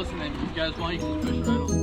listen then. You guys want, you can just push it right on.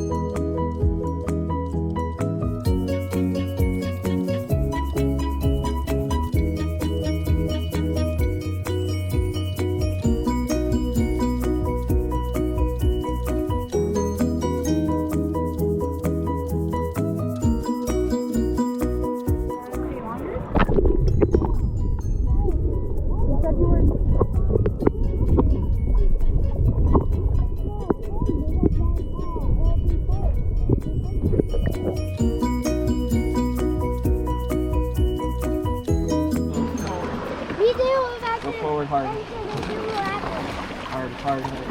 Go forward hard. Hard, hard, hard.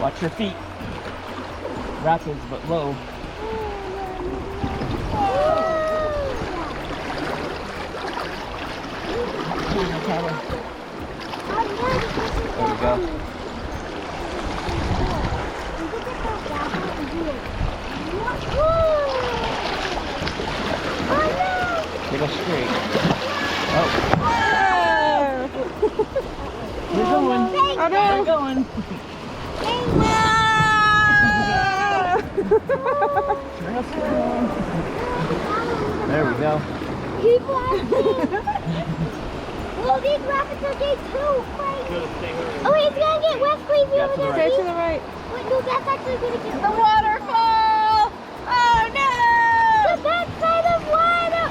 Watch your feet. Rapids, but low. There we go. They go straight. Oh. We're going. Oh no. We're going. Turn us around. There we go. Keep laughing. Well, these rapids are getting too crazy. Oh wait, it's gonna get west crazy over there. Straight to the right. Wait, no, that's actually gonna get The waterfall! Oh no! the backside of water.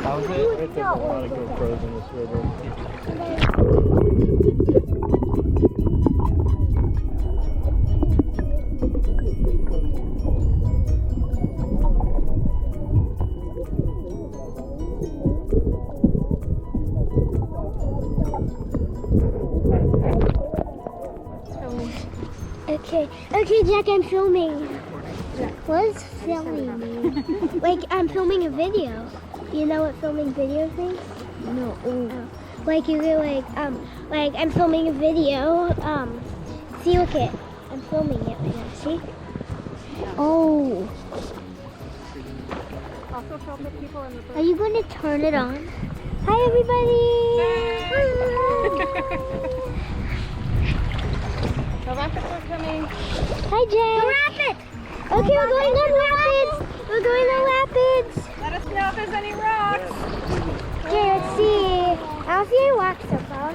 That was it? There's a lot of GoPros in this river. Okay, Jack, I'm filming. What does filming mean? Like, I'm filming a video. You know what filming video means? No. Oh. Like, you go like I'm filming a video. See, look it. I'm filming it right now, see? Oh. Also film the people in the boat. Are you going to turn it on? Hi, everybody. The rapids are coming. Hi, Jay. The rapids. Okay, we're going on rapids. We're going on rapids. Let us know if there's any rocks. Okay, let's see. I don't see any rocks so far.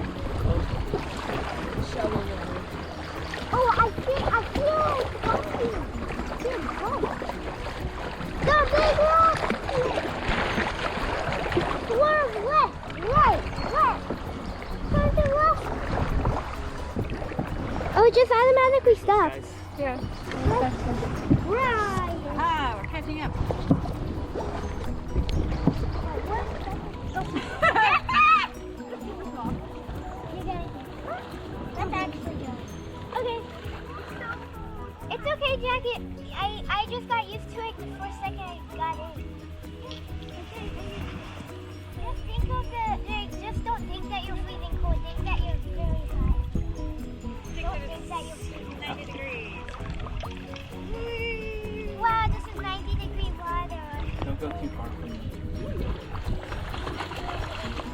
Oh, I feel like something. The big rock. We're left, right, left. Where's the rock? Oh, it just automatically stops. Yeah. Right. Ah, we're catching up. That's actually good. Okay. It's okay, Jackie. I just got used to it the first second I got in. Just think of just don't think that you're freezing cold. Think that you're very hot. Don't think that you're freezing 90 degrees. Wow, this is 90-degree water. Don't go too far from me.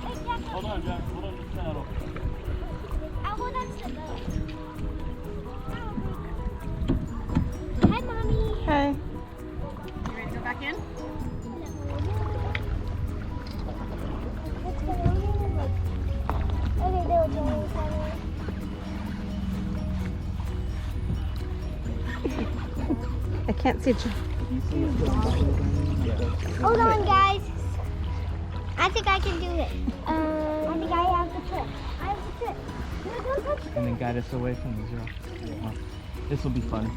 Hey, Jackie. Hold on, Jack. Hold on to the saddle. I'll hold on to the boat. Hi, Mommy. Hey. You ready to go back in? What's going on? Okay, there we go. I can't see you. Hold on, guys. I think I can do it. I think I have the trick. I have the trick. And then guide us away from the zero. This will be fun.